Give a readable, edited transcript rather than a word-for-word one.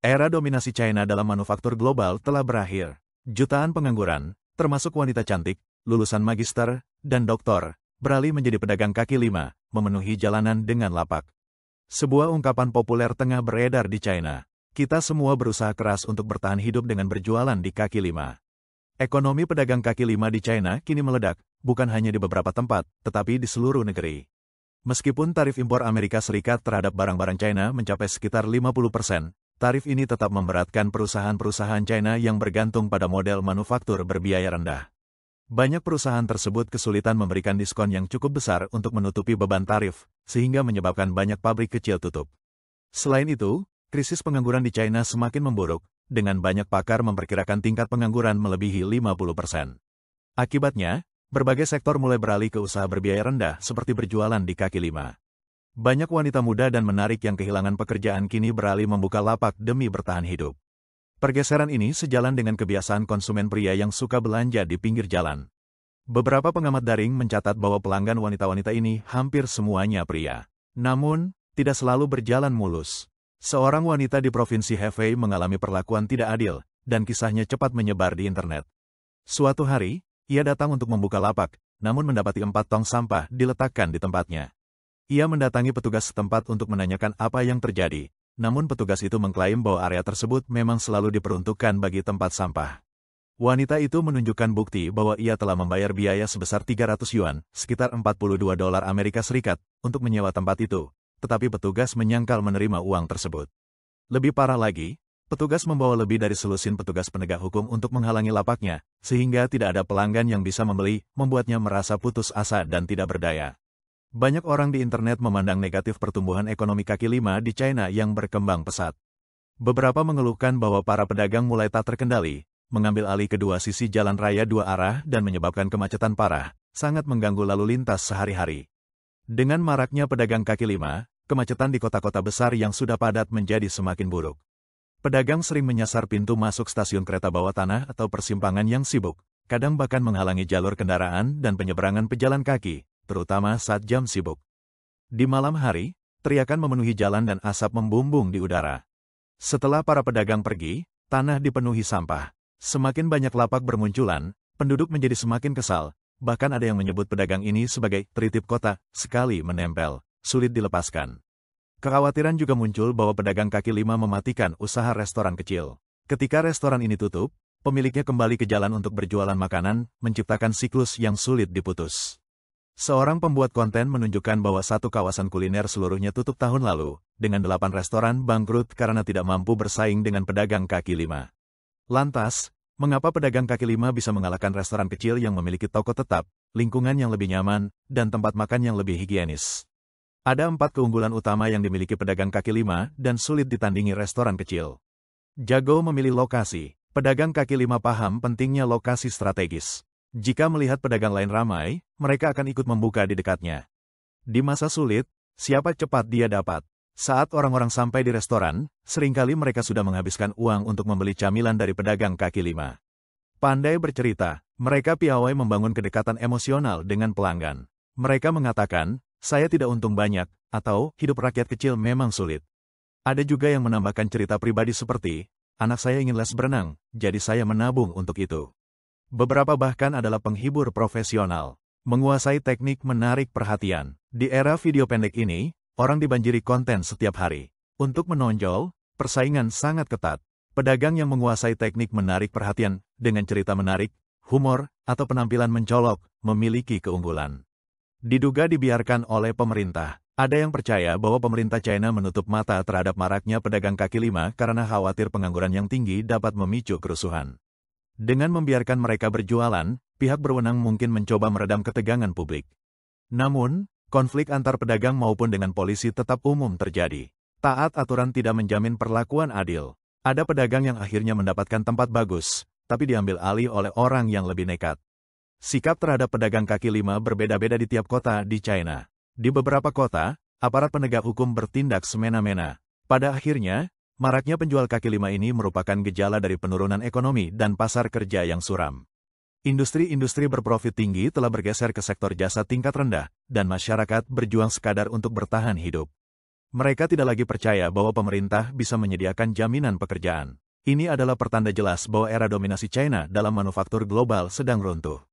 Era dominasi China dalam manufaktur global telah berakhir. Jutaan pengangguran, termasuk wanita cantik, lulusan magister, dan doktor, beralih menjadi pedagang kaki lima, memenuhi jalanan dengan lapak. Sebuah ungkapan populer tengah beredar di China. Kita semua berusaha keras untuk bertahan hidup dengan berjualan di kaki lima. Ekonomi pedagang kaki lima di China kini meledak, bukan hanya di beberapa tempat, tetapi di seluruh negeri. Meskipun tarif impor Amerika Serikat terhadap barang-barang China mencapai sekitar 50%, tarif ini tetap memberatkan perusahaan-perusahaan China yang bergantung pada model manufaktur berbiaya rendah. Banyak perusahaan tersebut kesulitan memberikan diskon yang cukup besar untuk menutupi beban tarif, sehingga menyebabkan banyak pabrik kecil tutup. Selain itu, krisis pengangguran di China semakin memburuk, dengan banyak pakar memperkirakan tingkat pengangguran melebihi 50%. Akibatnya, berbagai sektor mulai beralih ke usaha berbiaya rendah seperti berjualan di kaki lima. Banyak wanita muda dan menarik yang kehilangan pekerjaan kini beralih membuka lapak demi bertahan hidup. Pergeseran ini sejalan dengan kebiasaan konsumen pria yang suka belanja di pinggir jalan. Beberapa pengamat daring mencatat bahwa pelanggan wanita-wanita ini hampir semuanya pria. Namun, tidak selalu berjalan mulus. Seorang wanita di provinsi Hebei mengalami perlakuan tidak adil, dan kisahnya cepat menyebar di internet. Suatu hari, ia datang untuk membuka lapak, namun mendapati 4 tong sampah diletakkan di tempatnya. Ia mendatangi petugas setempat untuk menanyakan apa yang terjadi, namun petugas itu mengklaim bahwa area tersebut memang selalu diperuntukkan bagi tempat sampah. Wanita itu menunjukkan bukti bahwa ia telah membayar biaya sebesar 300 yuan, sekitar $42 Amerika Serikat, untuk menyewa tempat itu, tetapi petugas menyangkal menerima uang tersebut. Lebih parah lagi, petugas membawa lebih dari selusin petugas penegak hukum untuk menghalangi lapaknya, sehingga tidak ada pelanggan yang bisa membeli, membuatnya merasa putus asa dan tidak berdaya. Banyak orang di internet memandang negatif pertumbuhan ekonomi kaki lima di China yang berkembang pesat. Beberapa mengeluhkan bahwa para pedagang mulai tak terkendali, mengambil alih kedua sisi jalan raya dua arah dan menyebabkan kemacetan parah, sangat mengganggu lalu lintas sehari-hari. Dengan maraknya pedagang kaki lima, kemacetan di kota-kota besar yang sudah padat menjadi semakin buruk. Pedagang sering menyasar pintu masuk stasiun kereta bawah tanah atau persimpangan yang sibuk, kadang bahkan menghalangi jalur kendaraan dan penyeberangan pejalan kaki, terutama saat jam sibuk. Di malam hari, teriakan memenuhi jalan dan asap membumbung di udara. Setelah para pedagang pergi, tanah dipenuhi sampah. Semakin banyak lapak bermunculan, penduduk menjadi semakin kesal, bahkan ada yang menyebut pedagang ini sebagai tritip kota, sekali menempel, sulit dilepaskan. Kekhawatiran juga muncul bahwa pedagang kaki lima mematikan usaha restoran kecil. Ketika restoran ini tutup, pemiliknya kembali ke jalan untuk berjualan makanan, menciptakan siklus yang sulit diputus. Seorang pembuat konten menunjukkan bahwa satu kawasan kuliner seluruhnya tutup tahun lalu, dengan 8 restoran bangkrut karena tidak mampu bersaing dengan pedagang kaki lima. Lantas, mengapa pedagang kaki lima bisa mengalahkan restoran kecil yang memiliki toko tetap, lingkungan yang lebih nyaman, dan tempat makan yang lebih higienis? Ada 4 keunggulan utama yang dimiliki pedagang kaki lima dan sulit ditandingi restoran kecil. Jago memilih lokasi. Pedagang kaki lima paham pentingnya lokasi strategis. Jika melihat pedagang lain ramai, mereka akan ikut membuka di dekatnya. Di masa sulit, siapa cepat dia dapat. Saat orang-orang sampai di restoran, seringkali mereka sudah menghabiskan uang untuk membeli camilan dari pedagang kaki lima. Pandai bercerita, mereka piawai membangun kedekatan emosional dengan pelanggan. Mereka mengatakan, saya tidak untung banyak, atau hidup rakyat kecil memang sulit. Ada juga yang menambahkan cerita pribadi seperti, anak saya ingin les berenang, jadi saya menabung untuk itu. Beberapa bahkan adalah penghibur profesional, menguasai teknik menarik perhatian. Di era video pendek ini, orang dibanjiri konten setiap hari. Untuk menonjol, persaingan sangat ketat. Pedagang yang menguasai teknik menarik perhatian, dengan cerita menarik, humor, atau penampilan mencolok, memiliki keunggulan. Diduga dibiarkan oleh pemerintah. Ada yang percaya bahwa pemerintah China menutup mata terhadap maraknya pedagang kaki lima karena khawatir pengangguran yang tinggi dapat memicu kerusuhan. Dengan membiarkan mereka berjualan, pihak berwenang mungkin mencoba meredam ketegangan publik. Namun, konflik antar pedagang maupun dengan polisi tetap umum terjadi. Taat aturan tidak menjamin perlakuan adil. Ada pedagang yang akhirnya mendapatkan tempat bagus, tapi diambil alih oleh orang yang lebih nekat. Sikap terhadap pedagang kaki lima berbeda-beda di tiap kota di China. Di beberapa kota, aparat penegak hukum bertindak semena-mena. Pada akhirnya, maraknya penjual kaki lima ini merupakan gejala dari penurunan ekonomi dan pasar kerja yang suram. Industri-industri berprofit tinggi telah bergeser ke sektor jasa tingkat rendah, dan masyarakat berjuang sekadar untuk bertahan hidup. Mereka tidak lagi percaya bahwa pemerintah bisa menyediakan jaminan pekerjaan. Ini adalah pertanda jelas bahwa era dominasi China dalam manufaktur global sedang runtuh.